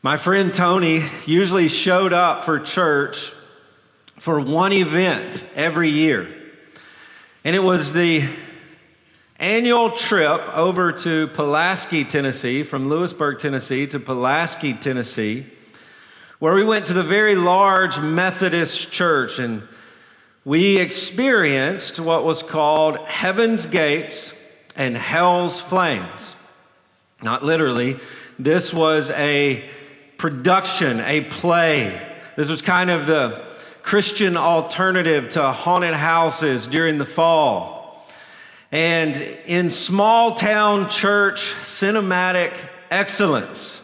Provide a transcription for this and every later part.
My friend Tony usually showed up for church for one event every year. And it was the annual trip over to Pulaski, Tennessee, from Lewisburg, Tennessee to Pulaski, Tennessee, where we went to the very large Methodist church, and we experienced what was called Heaven's Gates and Hell's Flames. Not literally. This was a production, a play. This was kind of the Christian alternative to haunted houses during the fall. And in small town church cinematic excellence,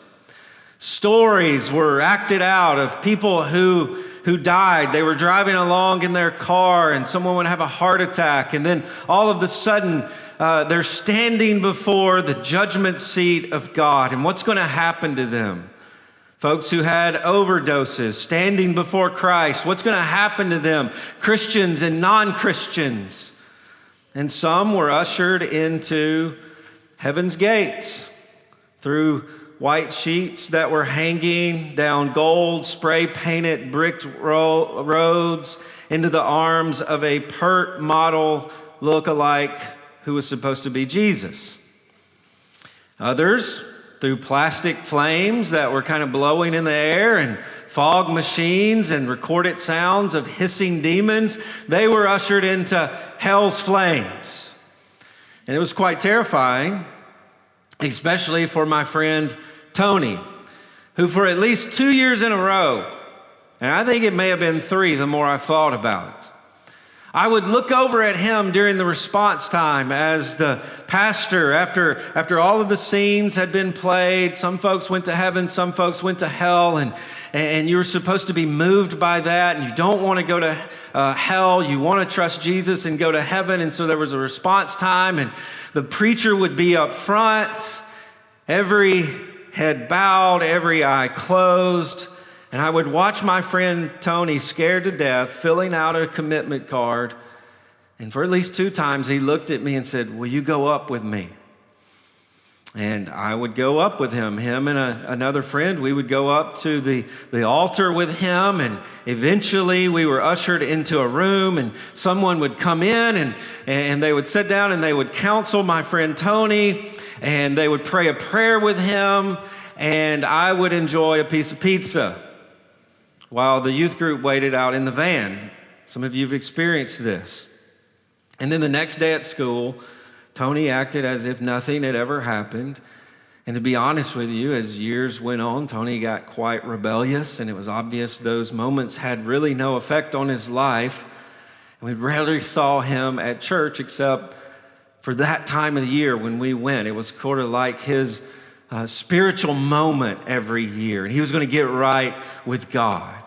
stories were acted out of people who died. They were driving along in their car and someone would have a heart attack, and then all of a sudden they're standing before the judgment seat of God. And what's going to happen to them? Folks who had overdoses standing before Christ, what's going to happen to them? Christians and non-Christians. And some were ushered into heaven's gates through white sheets that were hanging down gold, spray-painted brick roads into the arms of a pert model look-alike who was supposed to be Jesus. Others, through plastic flames that were kind of blowing in the air and fog machines and recorded sounds of hissing demons, they were ushered into hell's flames. And it was quite terrifying, especially for my friend Tony, who for at least 2 years in a row, and I think it may have been 3 the more I thought about it, I would look over at him during the response time as the pastor, after all of the scenes had been played. Some folks went to heaven, some folks went to hell, and you were supposed to be moved by that, and you don't want to go to hell. You want to trust Jesus and go to heaven. And so there was a response time, and the preacher would be up front, every head bowed, every eye closed. And I would watch my friend Tony, scared to death, filling out a commitment card. And for at least 2 times, he looked at me and said, "Will you go up with me?" And I would go up with him. Him and another friend, we would go up to the altar with him. And eventually we were ushered into a room, and someone would come in and they would sit down and they would counsel my friend Tony, and they would pray a prayer with him, and I would enjoy a piece of pizza while the youth group waited out in the van. Some of you have experienced this. And then the next day at school, Tony acted as if nothing had ever happened. And to be honest with you, as years went on, Tony got quite rebellious, and it was obvious those moments had really no effect on his life. And we rarely saw him at church except for that time of the year when we went. It was sort of like his spiritual moment every year, and he was going to get right with God.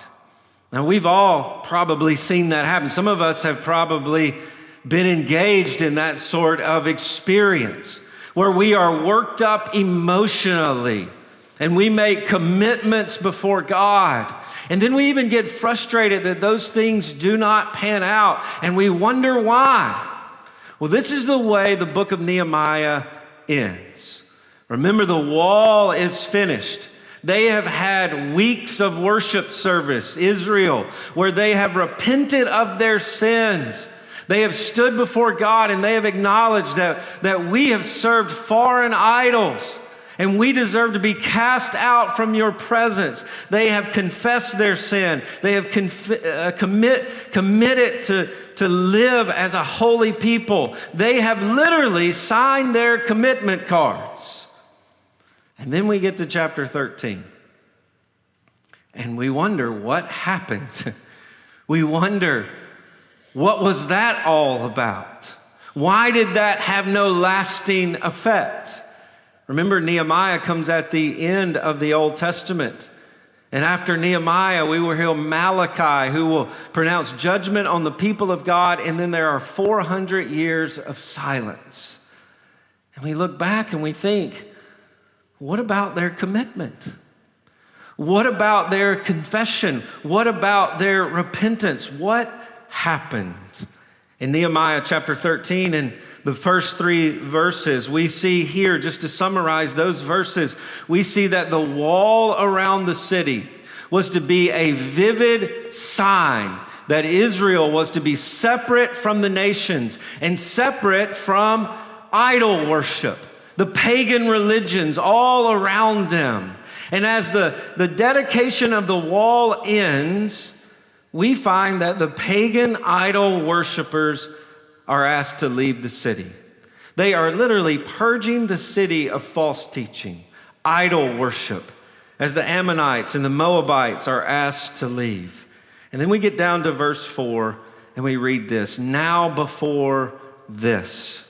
Now, we've all probably seen that happen. Some of us have probably been engaged in that sort of experience where we are worked up emotionally and we make commitments before God. And then we even get frustrated that those things do not pan out, and we wonder why. Well, this is the way the book of Nehemiah ends. Remember, the wall is finished. They have had weeks of worship service, Israel, where they have repented of their sins. They have stood before God and they have acknowledged that we have served foreign idols and we deserve to be cast out from your presence. They have confessed their sin. They have committed to live as a holy people. They have literally signed their commitment cards. And then we get to chapter 13. And we wonder what happened. We wonder, what was that all about? Why did that have no lasting effect? Remember, Nehemiah comes at the end of the Old Testament. And after Nehemiah, we will hear Malachi, who will pronounce judgment on the people of God. And then there are 400 years of silence. And we look back and we think, what about their commitment? What about their confession? What about their repentance? What happened? In Nehemiah chapter 13 and the first 3 verses, we see here, just to summarize those verses, we see that the wall around the city was to be a vivid sign that Israel was to be separate from the nations and separate from idol worship, the pagan religions all around them. And as the dedication of the wall ends, we find that the pagan idol worshipers are asked to leave the city. They are literally purging the city of false teaching, idol worship, as the Ammonites and the Moabites are asked to leave. And then we get down to verse 4 and we read this: now before this,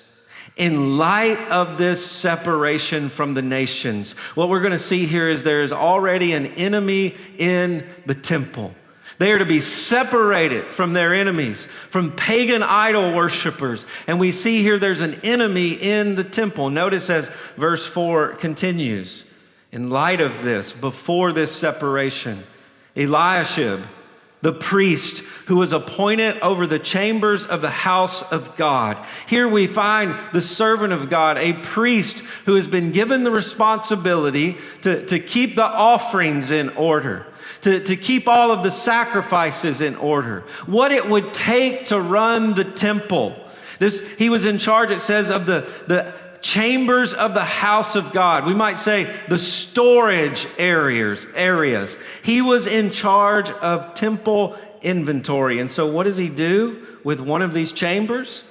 in light of this separation from the nations, what we're going to see here is there is already an enemy in the temple. They are to be separated from their enemies, from pagan idol worshipers. And we see here there's an enemy in the temple. Notice as verse 4 continues, in light of this, before this separation, Eliashib, the priest who was appointed over the chambers of the house of God. Here we find the servant of God, a priest who has been given the responsibility to keep the offerings in order, to keep all of the sacrifices in order, what it would take to run the temple. He was in charge, it says, of the chambers of the house of God. We might say the storage areas. He was in charge of temple inventory. And so what does he do with one of these chambers?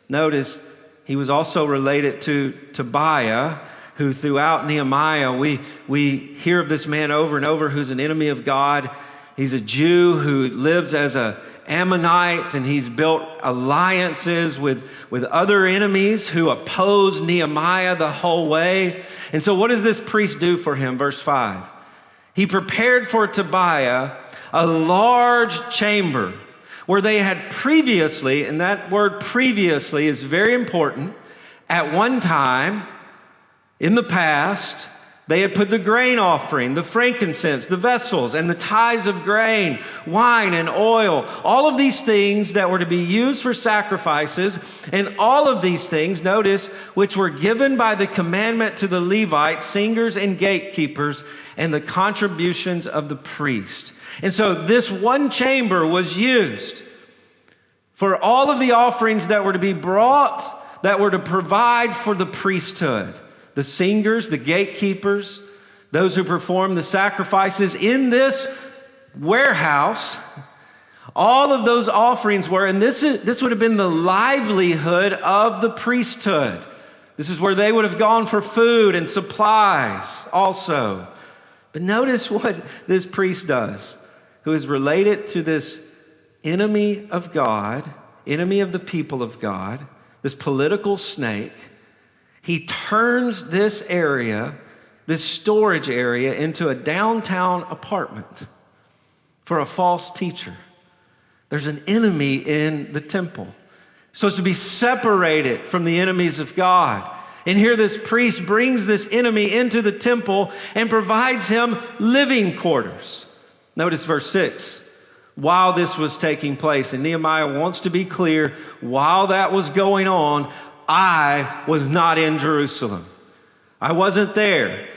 Notice he was also related to Tobiah, who throughout Nehemiah, we hear of this man over and over who's an enemy of God. He's a Jew who lives as an Ammonite, and he's built alliances with other enemies who oppose Nehemiah the whole way. And so what does this priest do for him? Verse 5. He prepared for Tobiah a large chamber where they had previously, and that word previously is very important, at one time in the past, they had put the grain offering, the frankincense, the vessels, and the tithes of grain, wine, and oil. All of these things that were to be used for sacrifices, and all of these things, notice, which were given by the commandment to the Levites, singers, and gatekeepers, and the contributions of the priest. And so this one chamber was used for all of the offerings that were to be brought, that were to provide for the priesthood. The singers, the gatekeepers, those who perform the sacrifices in this warehouse, all of those offerings were, and this would have been the livelihood of the priesthood. This is where they would have gone for food and supplies also. But notice what this priest does, who is related to this enemy of God, enemy of the people of God, this political snake. He turns this area, this storage area, into a downtown apartment for a false teacher. There's an enemy in the temple. Supposed to be separated from the enemies of God. And here this priest brings this enemy into the temple and provides him living quarters. Notice verse 6. While this was taking place, and Nehemiah wants to be clear, while that was going on, I was not in Jerusalem. I wasn't there.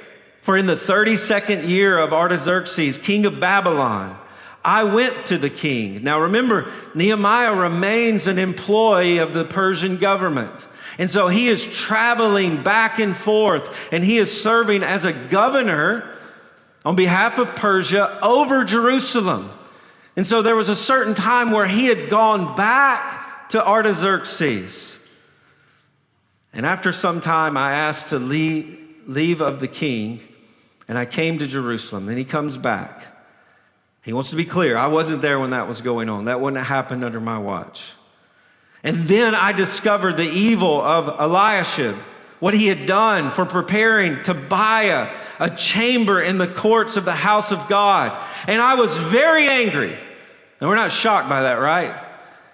For in the 32nd year of Artaxerxes, king of Babylon, I went to the king. Now remember, Nehemiah remains an employee of the Persian government. And so he is traveling back and forth, and he is serving as a governor on behalf of Persia over Jerusalem. And so there was a certain time where he had gone back to Artaxerxes. And after some time, I asked to leave of the king, and I came to Jerusalem. Then he comes back. He wants to be clear. I wasn't there when that was going on. That wouldn't have happened under my watch. And then I discovered the evil of Eliashib, what he had done for preparing Tobiah a chamber in the courts of the house of God. And I was very angry. And we're not shocked by that, right?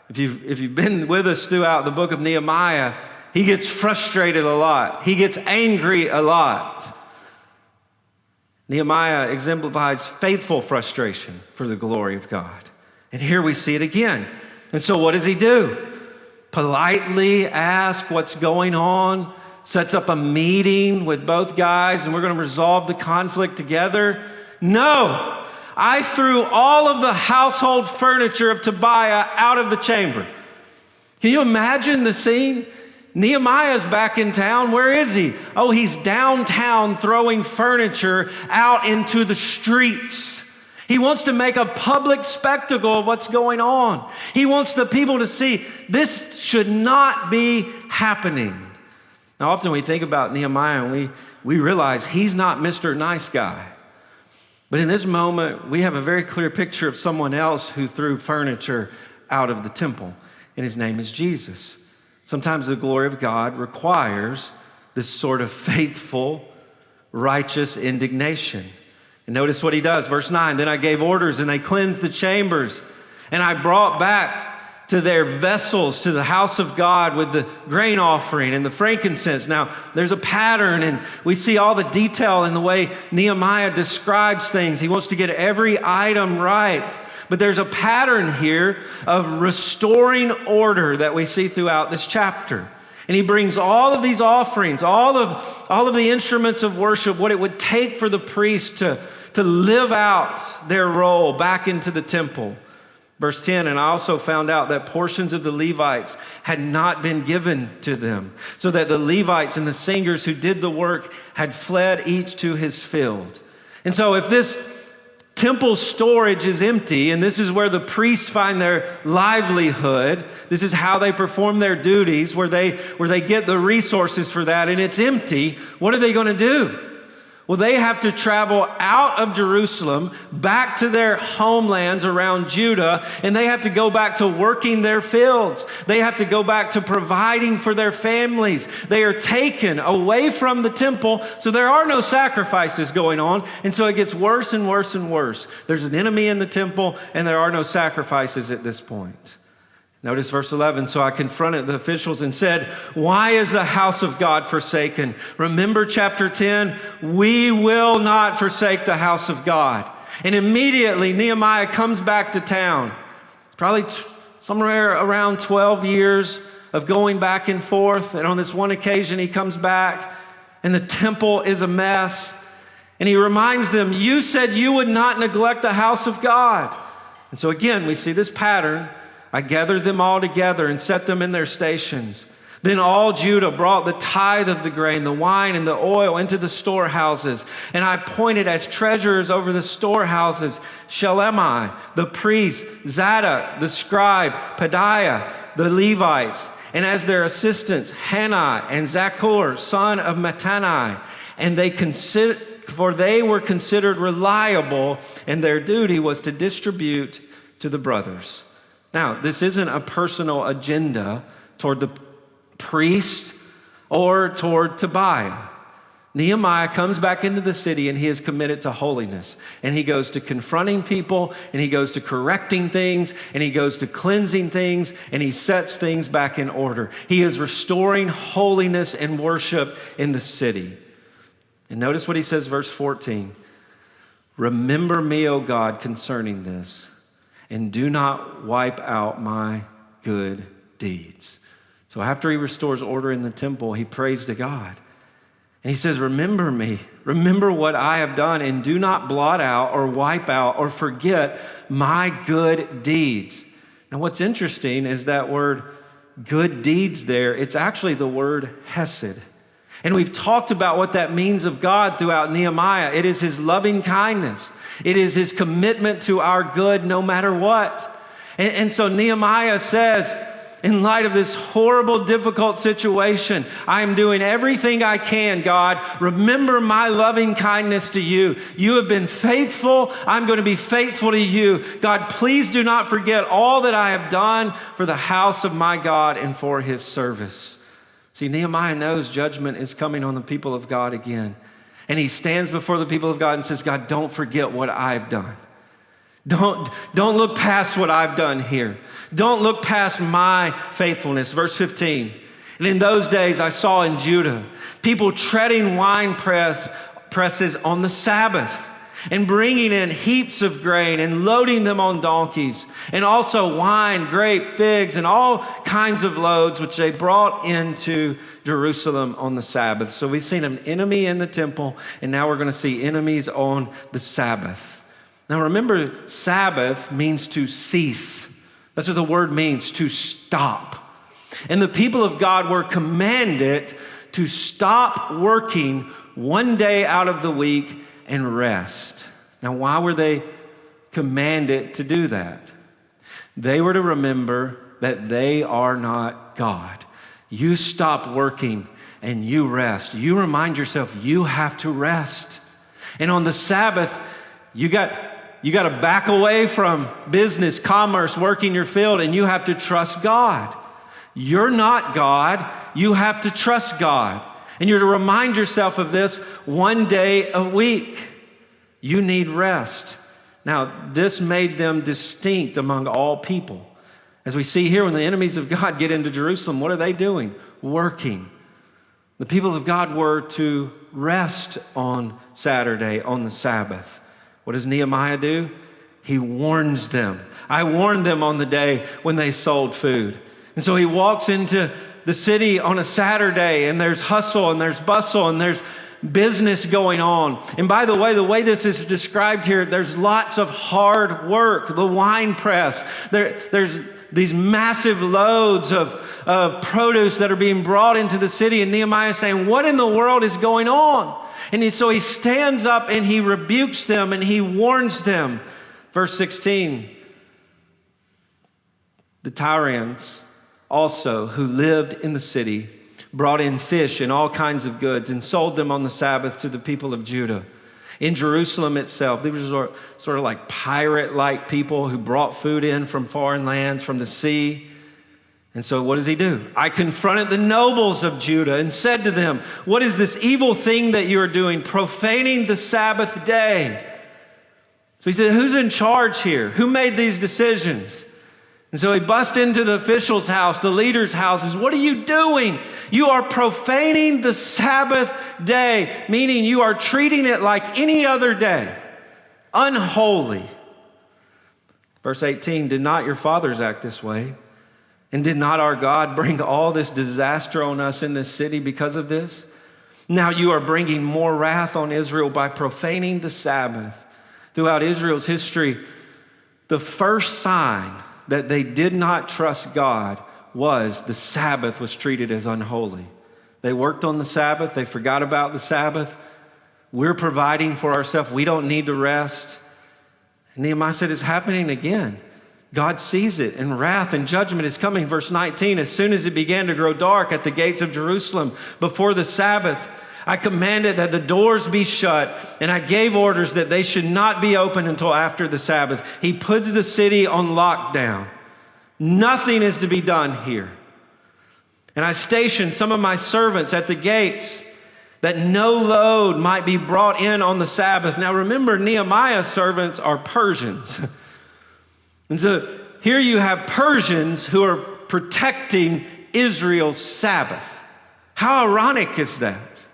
If you've been with us throughout the book of Nehemiah, he gets frustrated a lot. He gets angry a lot. Nehemiah exemplifies faithful frustration for the glory of God. And here we see it again. And so what does he do? politely ask what's going on, sets up a meeting with both guys, and we're going to resolve the conflict together. No, I threw all of the household furniture of Tobiah out of the chamber. Can you imagine the scene? Nehemiah's back in town. Where is he? Oh, he's downtown throwing furniture out into the streets. He wants to make a public spectacle of what's going on. He wants the people to see this should not be happening. Now, often we think about Nehemiah and we realize he's not Mr. Nice Guy. But in this moment, we have a very clear picture of someone else who threw furniture out of the temple, and his name is Jesus. Sometimes the glory of God requires this sort of faithful, righteous indignation. And notice what he does. Verse 9, then I gave orders and they cleansed the chambers. And I brought back to their vessels to the house of God with the grain offering and the frankincense. Now, there's a pattern, and we see all the detail in the way Nehemiah describes things. He wants to get every item right. But there's a pattern here of restoring order that we see throughout this chapter. And he brings all of these offerings, all of the instruments of worship, what it would take for the priest to live out their role back into the temple. Verse 10, and I also found out that portions of the Levites had not been given to them, so that the Levites and the singers who did the work had fled each to his field. And so if this temple storage is empty, and this is where the priests find their livelihood. This is how they perform their duties, where they get the resources for that, and it's empty. What are they going to do? Well, they have to travel out of Jerusalem back to their homelands around Judah, and they have to go back to working their fields. They have to go back to providing for their families. They are taken away from the temple, so there are no sacrifices going on, and so it gets worse and worse and worse. There's an enemy in the temple, and there are no sacrifices at this point. Notice verse 11, so I confronted the officials and said, why is the house of God forsaken? Remember chapter 10, we will not forsake the house of God. And immediately Nehemiah comes back to town. Probably somewhere around 12 years of going back and forth. And on this one occasion he comes back and the temple is a mess. And he reminds them, you said you would not neglect the house of God. And so again, we see this pattern. I gathered them all together and set them in their stations. Then all Judah brought the tithe of the grain, the wine, and the oil into the storehouses. And I appointed as treasurers over the storehouses Shelemi, the priest, Zadok, the scribe, Pedaiah, the Levites, and as their assistants, Hannah and Zaccur, son of Mattani. And for they were considered reliable, and their duty was to distribute to the brothers. Now, this isn't a personal agenda toward the priest or toward Tobiah. Nehemiah comes back into the city and he is committed to holiness. And he goes to confronting people, and he goes to correcting things, and he goes to cleansing things, and he sets things back in order. He is restoring holiness and worship in the city. And notice what he says, verse 14. Remember me, O God, concerning this, and do not wipe out my good deeds. So after he restores order in the temple, he prays to God. And he says, remember me, remember what I have done, and do not blot out or wipe out or forget my good deeds. Now what's interesting is that word good deeds there, it's actually the word hesed. And we've talked about what that means of God throughout Nehemiah. It is his loving kindness. It is his commitment to our good no matter what. And so Nehemiah says, in light of this horrible, difficult situation, I am doing everything I can, God. Remember my loving kindness to you. You have been faithful. I'm going to be faithful to you. God, please do not forget all that I have done for the house of my God and for his service. See, Nehemiah knows judgment is coming on the people of God again. And he stands before the people of God and says, God, don't forget what I've done. Don't look past what I've done here. Don't look past my faithfulness. Verse 15. And in those days I saw in Judah people treading wine presses on the Sabbath and bringing in heaps of grain and loading them on donkeys, and also wine, grape, figs, and all kinds of loads which they brought into Jerusalem on the Sabbath. So we've seen an enemy in the temple, and now we're going to see enemies on the Sabbath. Now remember, Sabbath means to cease. That's what the word means, to stop. And the people of God were commanded to stop working one day out of the week and rest. Now, why were they commanded to do that? They were to remember that they are not God. You stop working and you rest. You remind yourself you have to rest. And on the Sabbath, you got to back away from business, commerce, working your field, and you have to trust God. You're not God. You have to trust God. And you're to remind yourself of this one day a week. You need rest. Now, this made them distinct among all people. As we see here, when the enemies of God get into Jerusalem, what are they doing? Working. The people of God were to rest on Saturday, on the Sabbath. What does Nehemiah do? He warns them. I warned them on the day when they sold food. And so he walks into the city on a Saturday, and there's hustle and there's bustle and there's business going on. And by the way this is described here, there's lots of hard work. The wine press, there's these massive loads of produce that are being brought into the city. And Nehemiah is saying, what in the world is going on? And so he stands up and he rebukes them and he warns them. Verse 16, the Tyrians also, who lived in the city, brought in fish and all kinds of goods and sold them on the Sabbath to the people of Judah. In Jerusalem itself, they were sort of like pirate-like people who brought food in from foreign lands, from the sea. And so what does he do? I confronted the nobles of Judah and said to them, what is this evil thing that you are doing, profaning the Sabbath day? So he said, who's in charge here? Who made these decisions? And so he busts into the official's house, the leader's houses. What are you doing? You are profaning the Sabbath day, meaning you are treating it like any other day, unholy. Verse 18, did not your fathers act this way? And did not our God bring all this disaster on us in this city because of this? Now you are bringing more wrath on Israel by profaning the Sabbath. Throughout Israel's history, the first sign that they did not trust God was the Sabbath was treated as unholy. They worked on the Sabbath. They forgot about the Sabbath. We're providing for ourselves. We don't need to rest. And Nehemiah said, it's happening again. God sees it, and wrath and judgment is coming. Verse 19, as soon as it began to grow dark at the gates of Jerusalem before the Sabbath, I commanded that the doors be shut, and I gave orders that they should not be open until after the Sabbath. He puts the city on lockdown. Nothing is to be done here. And I stationed some of my servants at the gates that no load might be brought in on the Sabbath. Now remember, Nehemiah's servants are Persians. And so here you have Persians who are protecting Israel's Sabbath. How ironic is that?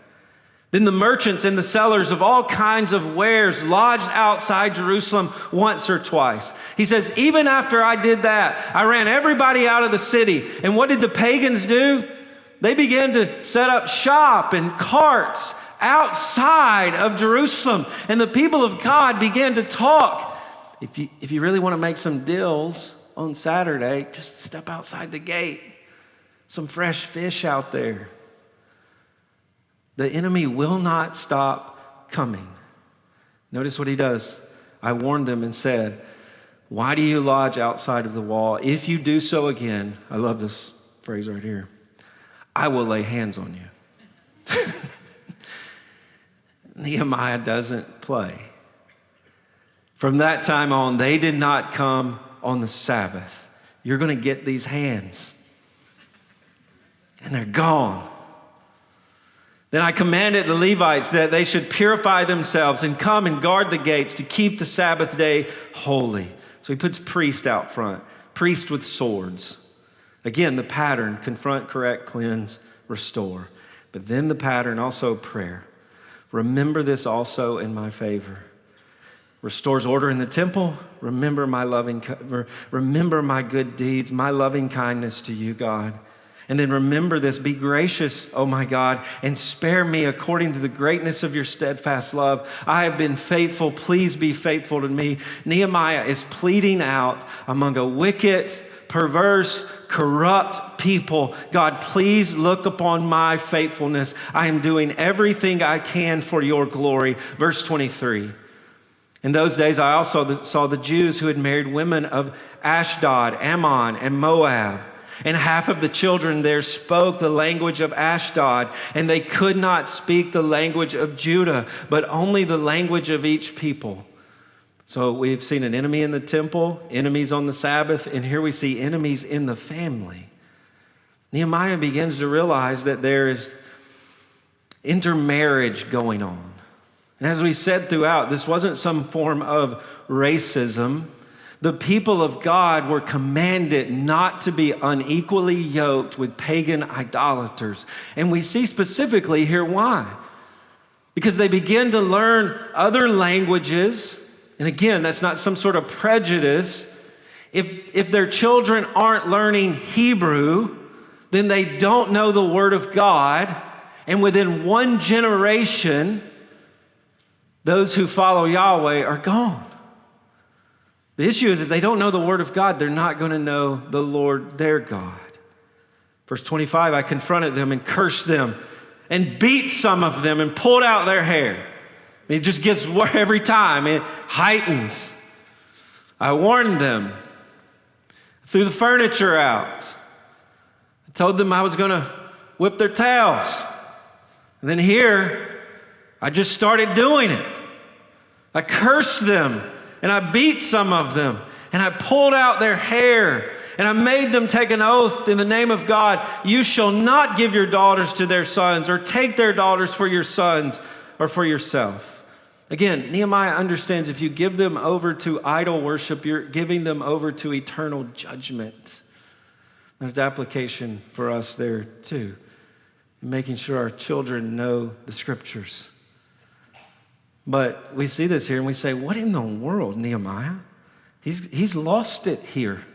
Then the merchants and the sellers of all kinds of wares lodged outside Jerusalem once or twice. He says, even after I did that, I ran everybody out of the city. And what did the pagans do? They began to set up shop and carts outside of Jerusalem. And the people of God began to talk. If you really want to make some deals on Saturday, just step outside the gate. Some fresh fish out there. The enemy will not stop coming. Notice what he does. I warned them and said, why do you lodge outside of the wall? If you do so again, I love this phrase right here, I will lay hands on you. Nehemiah doesn't play. From that time on, they did not come on the Sabbath. You're going to get these hands. And they're gone. Then I commanded the Levites that they should purify themselves and come and guard the gates to keep the Sabbath day holy. So he puts priests out front, priests with swords. Again, the pattern, confront, correct, cleanse, restore. But then the pattern also prayer. Remember this also in my favor, restores order in the temple. Remember remember my good deeds, my loving kindness to you, God. And then remember this, be gracious, oh my God, and spare me according to the greatness of your steadfast love. I have been faithful, please be faithful to me. Nehemiah is pleading out among a wicked, perverse, corrupt people. God, please look upon my faithfulness. I am doing everything I can for your glory. Verse 23. In those days, I also saw the Jews who had married women of Ashdod, Ammon, and Moab. And half of the children there spoke the language of Ashdod, and they could not speak the language of Judah, but only the language of each people. So we've seen an enemy in the temple, enemies on the Sabbath, and here we see enemies in the family. Nehemiah begins to realize that there is intermarriage going on. And as we said throughout, this wasn't some form of racism. The people of God were commanded not to be unequally yoked with pagan idolaters. And we see specifically here why. Because they begin to learn other languages. And again, that's not some sort of prejudice. If their children aren't learning Hebrew, then they don't know the Word of God. And within one generation, those who follow Yahweh are gone. The issue is if they don't know the Word of God, they're not going to know the Lord their God. Verse 25, I confronted them and cursed them and beat some of them and pulled out their hair. It just gets worse every time. It heightens. I warned them. I threw the furniture out. I told them I was going to whip their tails. And then here, I just started doing it. I cursed them. And I beat some of them, and I pulled out their hair, and I made them take an oath in the name of God. You shall not give your daughters to their sons, or take their daughters for your sons, or for yourself. Again, Nehemiah understands if you give them over to idol worship, you're giving them over to eternal judgment. There's application for us there too, making sure our children know the Scriptures. But we see this here and we say, what in the world, Nehemiah? He's lost it here.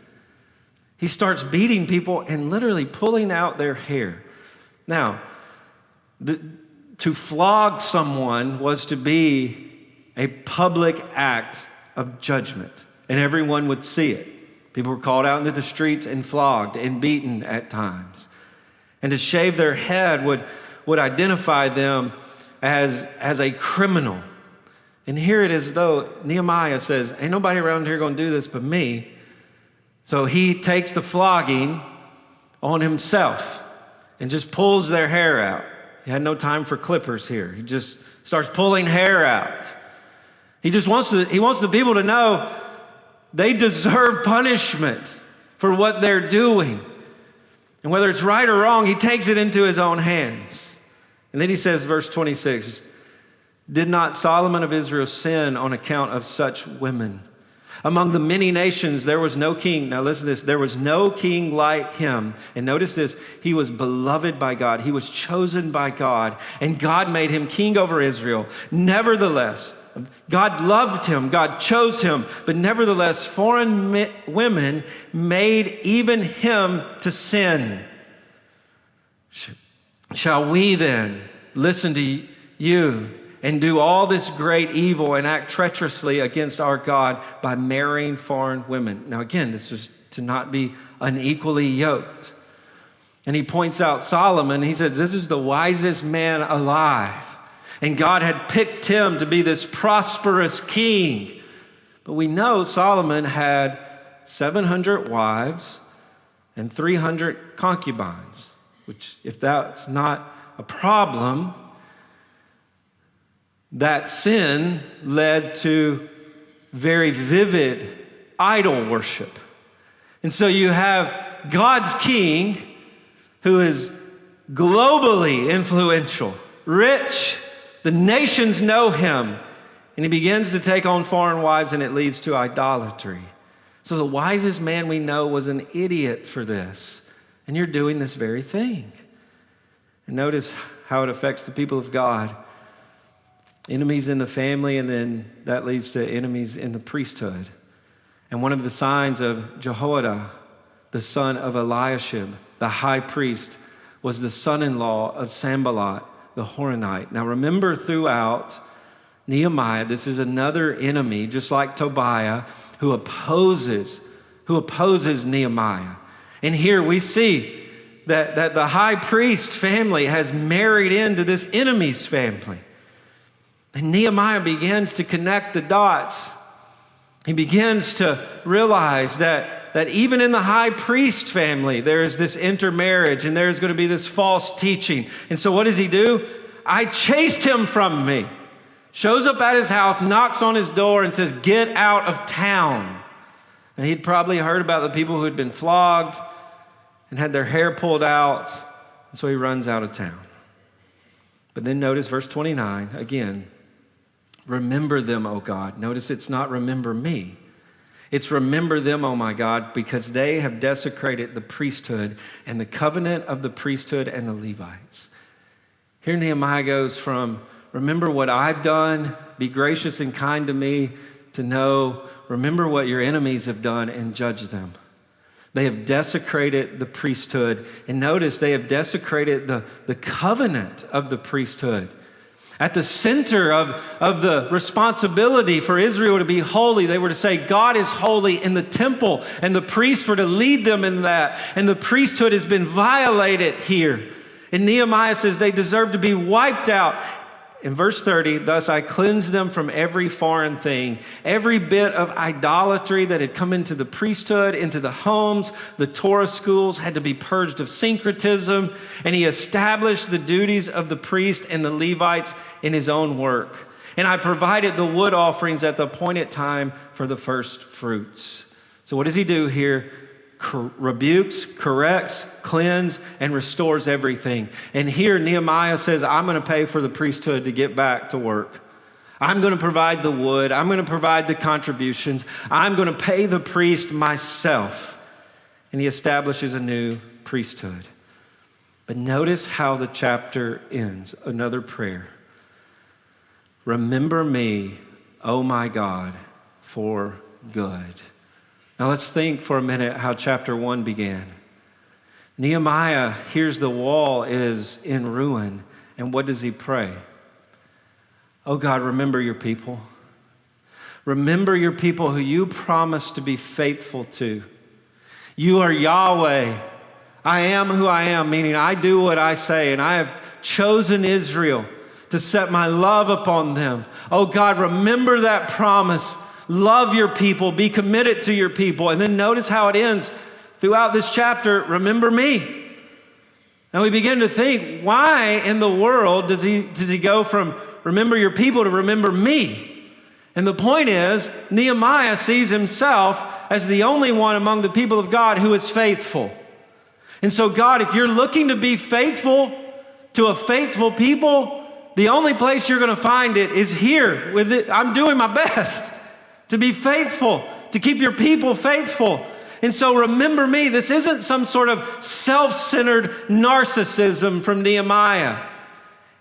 He starts beating people and literally pulling out their hair. Now, to flog someone was to be a public act of judgment, and everyone would see it. People were called out into the streets and flogged and beaten at times. And to shave their head would identify them as a criminal. And here it is, though, Nehemiah says, ain't nobody around here going to do this but me. So he takes the flogging on himself and just pulls their hair out. He had no time for clippers here. He just starts pulling hair out. He wants the people to know they deserve punishment for what they're doing. And whether it's right or wrong, he takes it into his own hands. And then he says, verse 26, did not Solomon of Israel sin on account of such women? Among the many nations, there was no king. Now listen to this. There was no king like him. And notice this. He was beloved by God. He was chosen by God. And God made him king over Israel. Nevertheless, God loved him. God chose him. But nevertheless, foreign women made even him to sin. Shall we then listen to you and do all this great evil and act treacherously against our God by marrying foreign women? Now again, this is to not be unequally yoked. And he points out Solomon. He says, this is the wisest man alive. And God had picked him to be this prosperous king. But we know Solomon had 700 wives and 300 concubines, which if that's not a problem, that sin led to very vivid idol worship. And so you have God's king who is globally influential, rich, the nations know him, and he begins to take on foreign wives, and it leads to idolatry. So the wisest man we know was an idiot for this, and you're doing this very thing. And notice how it affects the people of God. Enemies in the family, and then that leads to enemies in the priesthood. And one of the signs of Jehoiada, the son of Eliashib, the high priest, was the son-in-law of Sanballat, the Horonite. Now remember, throughout Nehemiah, this is another enemy, just like Tobiah, who opposes Nehemiah. And here we see that the high priest family has married into this enemy's family. And Nehemiah begins to connect the dots. He begins to realize that even in the high priest family, there is this intermarriage and there's going to be this false teaching. And so what does he do? I chased him from me. Shows up at his house, knocks on his door and says, get out of town. And he'd probably heard about the people who had been flogged and had their hair pulled out. And so he runs out of town. But then notice verse 29 again. Remember them, O God. Notice it's not remember me. It's remember them, O my God, because they have desecrated the priesthood and the covenant of the priesthood and the Levites. Here Nehemiah goes from remember what I've done, be gracious and kind to me, to know, remember what your enemies have done and judge them. They have desecrated the priesthood. And notice they have desecrated the covenant of the priesthood. At the center of the responsibility for Israel to be holy, they were to say, God is holy in the temple, and the priests were to lead them in that. And the priesthood has been violated here. And Nehemiah says they deserve to be wiped out. In verse 30, thus I cleansed them from every foreign thing, every bit of idolatry that had come into the priesthood, into the homes. The Torah schools had to be purged of syncretism, and he established the duties of the priest and the Levites in his own work. And I provided the wood offerings at the appointed time for the first fruits. So what does he do here? Rebukes, corrects, cleanses, and restores everything. And here Nehemiah says, I'm going to pay for the priesthood to get back to work. I'm going to provide the wood. I'm going to provide the contributions. I'm going to pay the priest myself. And he establishes a new priesthood. But notice how the chapter ends. Another prayer. Remember me, O my God, for good. Now let's think for a minute how chapter 1 began. Nehemiah hears the wall is in ruin, and what does he pray? Oh God, remember your people. Remember your people who you promised to be faithful to. You are Yahweh. I am who I am, meaning I do what I say, and I have chosen Israel to set my love upon them. Oh God, remember that promise. Love your people, be committed to your people. And then notice how it ends throughout this chapter, remember me. And we begin to think, why in the world does he go from remember your people to remember me? And the point is, Nehemiah sees himself as the only one among the people of God who is faithful. And so God, if you're looking to be faithful to a faithful people, the only place you're going to find it is here with it. I'm doing my best to be faithful, to keep your people faithful. And so remember me. This isn't some sort of self-centered narcissism from Nehemiah.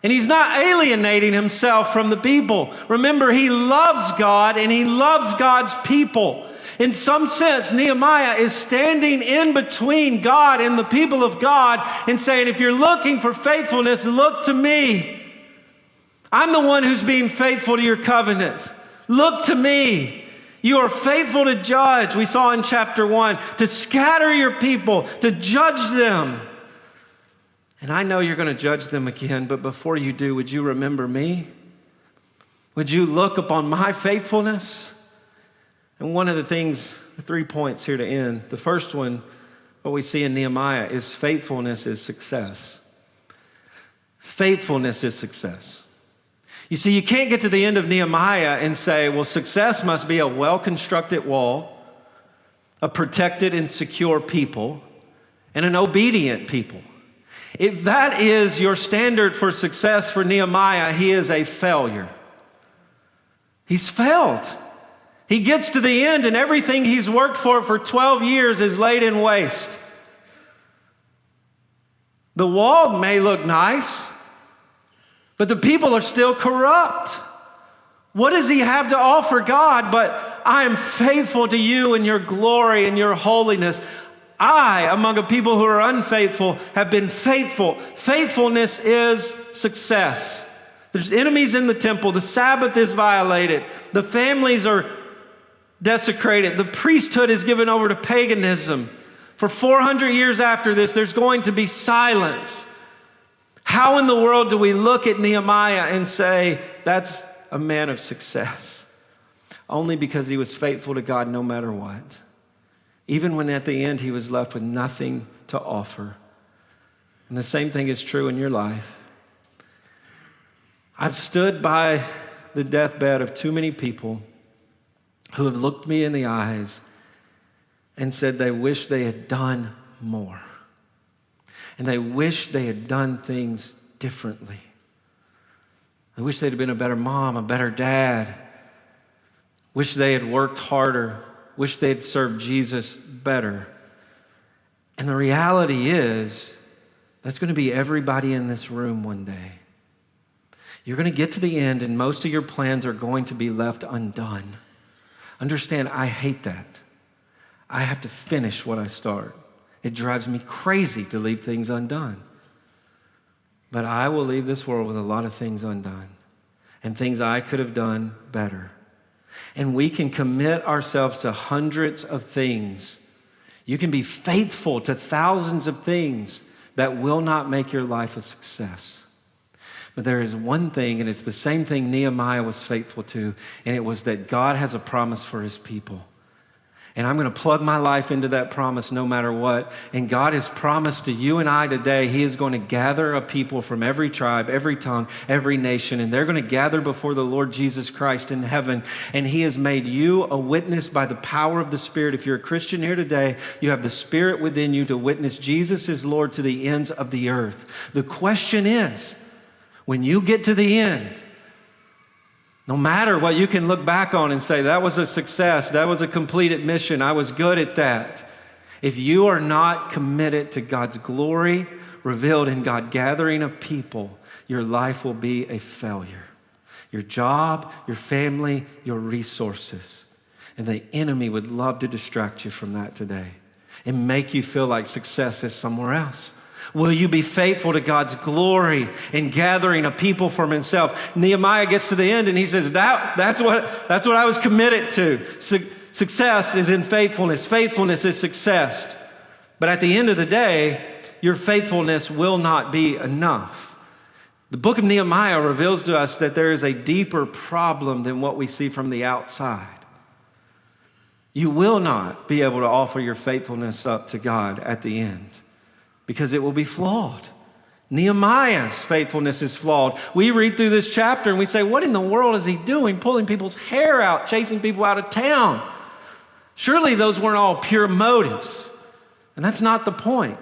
And he's not alienating himself from the people. Remember, he loves God and he loves God's people. In some sense, Nehemiah is standing in between God and the people of God and saying, if you're looking for faithfulness, look to me. I'm the one who's being faithful to your covenant. Look to me. You are faithful to judge, we saw in chapter 1, to scatter your people, to judge them. And I know you're going to judge them again, but before you do, would you remember me? Would you look upon my faithfulness? And one of the things, the 3 points here to end, the first one, what we see in Nehemiah is faithfulness is success. Faithfulness is success. You see, you can't get to the end of Nehemiah and say, well, success must be a well-constructed wall, a protected and secure people, and an obedient people. If that is your standard for success for Nehemiah, he is a failure. He's failed. He gets to the end and everything he's worked for 12 years is laid in waste. The wall may look nice, but the people are still corrupt. What does he have to offer God? But I am faithful to you in your glory and your holiness. I, among a people who are unfaithful, have been faithful. Faithfulness is success. There's enemies in the temple. The Sabbath is violated. The families are desecrated. The priesthood is given over to paganism. For 400 years after this, there's going to be silence. How in the world do we look at Nehemiah and say, that's a man of success? Only because he was faithful to God no matter what. Even when at the end he was left with nothing to offer. And the same thing is true in your life. I've stood by the deathbed of too many people who have looked me in the eyes and said they wish they had done more. And they wish they had done things differently. They wish they'd have been a better mom, a better dad. Wish they had worked harder. Wish they had served Jesus better. And the reality is, that's going to be everybody in this room one day. You're going to get to the end and most of your plans are going to be left undone. Understand, I hate that. I have to finish what I start. It drives me crazy to leave things undone. But I will leave this world with a lot of things undone and things I could have done better. And we can commit ourselves to hundreds of things. You can be faithful to thousands of things that will not make your life a success. But there is one thing, and it's the same thing Nehemiah was faithful to, and it was that God has a promise for his people. And I'm going to plug my life into that promise no matter what. And God has promised to you and I today, he is going to gather a people from every tribe, every tongue, every nation. And they're going to gather before the Lord Jesus Christ in heaven. And he has made you a witness by the power of the Spirit. If you're a Christian here today, you have the Spirit within you to witness Jesus is Lord to the ends of the earth. The question is, when you get to the end, no matter what you can look back on and say, that was a success, that was a completed mission, I was good at that. If you are not committed to God's glory revealed in God gathering of people, your life will be a failure. Your job, your family, your resources. And the enemy would love to distract you from that today and make you feel like success is somewhere else. Will you be faithful to God's glory in gathering a people for himself? Nehemiah gets to the end and he says, that's what I was committed to. Success is in faithfulness. Faithfulness is success. But at the end of the day, your faithfulness will not be enough. The book of Nehemiah reveals to us that there is a deeper problem than what we see from the outside. You will not be able to offer your faithfulness up to God at the end, because it will be flawed. Nehemiah's faithfulness is flawed. We read through this chapter and we say, what in the world is he doing? Pulling people's hair out, chasing people out of town. Surely those weren't all pure motives. And that's not the point.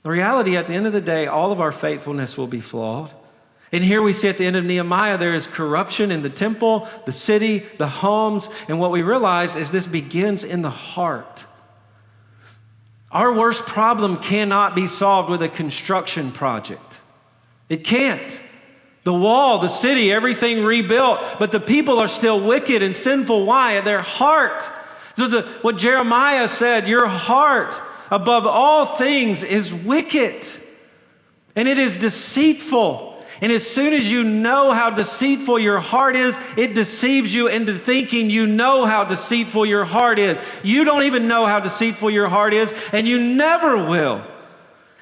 The reality, at the end of the day, all of our faithfulness will be flawed. And here we see at the end of Nehemiah, there is corruption in the temple, the city, the homes. And what we realize is this begins in the heart. Our worst problem cannot be solved with a construction project. It can't. The wall, the city, everything rebuilt, but the people are still wicked and sinful. Why? At their heart. So what Jeremiah said, your heart above all things is wicked, and it is deceitful. And as soon as you know how deceitful your heart is, it deceives you into thinking you know how deceitful your heart is. You don't even know how deceitful your heart is, and you never will.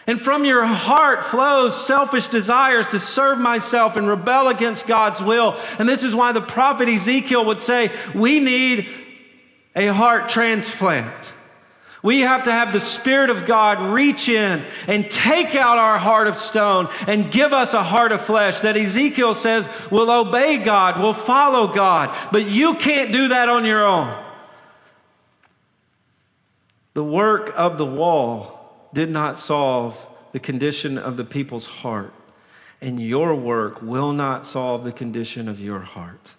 And from your heart flows selfish desires to serve myself and rebel against God's will. And this is why the prophet Ezekiel would say, we need a heart transplant. We have to have the Spirit of God reach in and take out our heart of stone and give us a heart of flesh that Ezekiel says will obey God, will follow God. But you can't do that on your own. The work of the wall did not solve the condition of the people's heart. And your work will not solve the condition of your heart.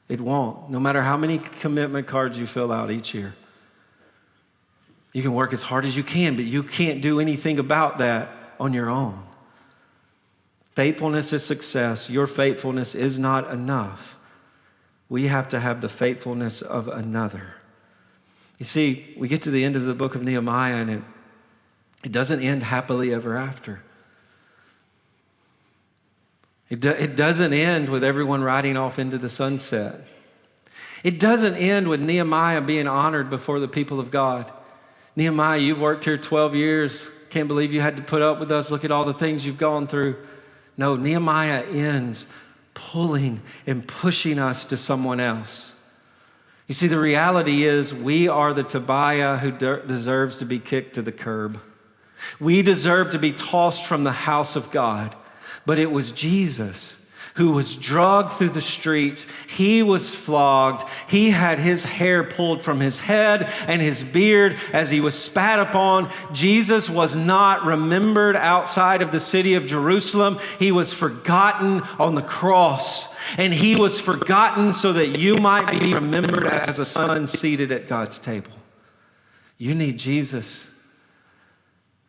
It won't, no matter how many commitment cards you fill out each year. You can work as hard as you can, but you can't do anything about that on your own. Faithfulness is success. Your faithfulness is not enough. We have to have the faithfulness of another. You see, we get to the end of the book of Nehemiah, and it doesn't end happily ever after. It doesn't end with everyone riding off into the sunset. It doesn't end with Nehemiah being honored before the people of God. Nehemiah, you've worked here 12 years. Can't believe you had to put up with us. Look at all the things you've gone through. No, Nehemiah ends pulling and pushing us to someone else. You see, the reality is we are the Tobiah who deserves to be kicked to the curb. We deserve to be tossed from the house of God. But it was Jesus who was dragged through the streets. He was flogged. He had his hair pulled from his head and his beard as he was spat upon. Jesus was not remembered outside of the city of Jerusalem. He was forgotten on the cross. And he was forgotten so that you might be remembered as a son seated at God's table. You need Jesus.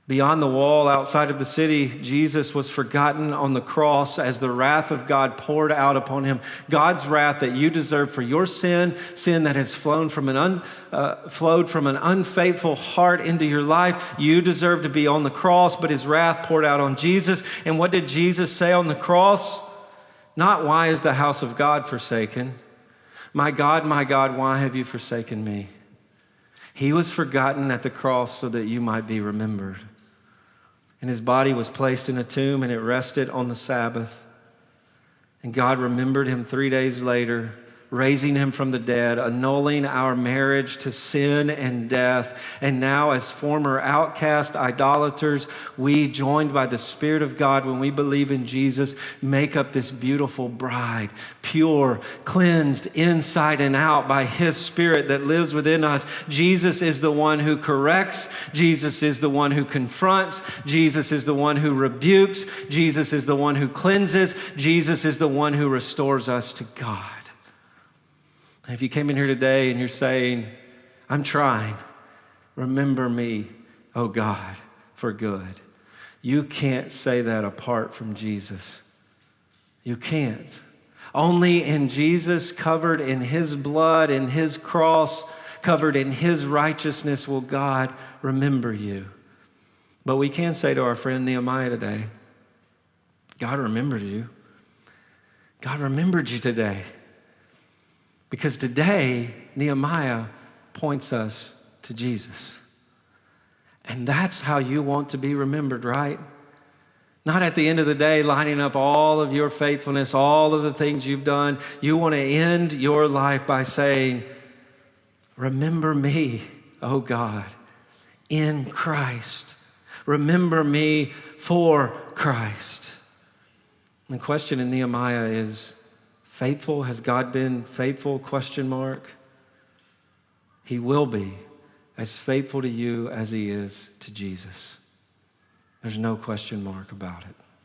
Beyond the wall outside of the city, Jesus was forgotten on the cross as the wrath of God poured out upon him. God's wrath that you deserve for your sin that has flowed from an unfaithful heart into your life. You deserve to be on the cross, but his wrath poured out on Jesus. And what did Jesus say on the cross? Not, why is the house of God forsaken? My God, why have you forsaken me? He was forgotten at the cross so that you might be remembered. And his body was placed in a tomb, and it rested on the Sabbath. And God remembered him 3 days later, raising him from the dead, annulling our marriage to sin and death. And now, as former outcast idolaters, we, joined by the Spirit of God, when we believe in Jesus, make up this beautiful bride, pure, cleansed inside and out by his Spirit that lives within us. Jesus is the one who corrects. Jesus is the one who confronts. Jesus is the one who rebukes. Jesus is the one who cleanses. Jesus is the one who restores us to God. If you came in here today and you're saying, I'm trying, remember me, oh God, for good. You can't say that apart from Jesus. You can't. Only in Jesus, covered in his blood, in his cross, covered in his righteousness, will God remember you. But we can say to our friend Nehemiah today, God remembered you. God remembered you today. Because today, Nehemiah points us to Jesus. And that's how you want to be remembered, right? Not at the end of the day lining up all of your faithfulness, all of the things you've done. You want to end your life by saying, remember me, oh God, in Christ. Remember me for Christ. And the question in Nehemiah is, faithful? Has God been faithful? ? He will be as faithful to you as he is to Jesus. There's no question mark about it.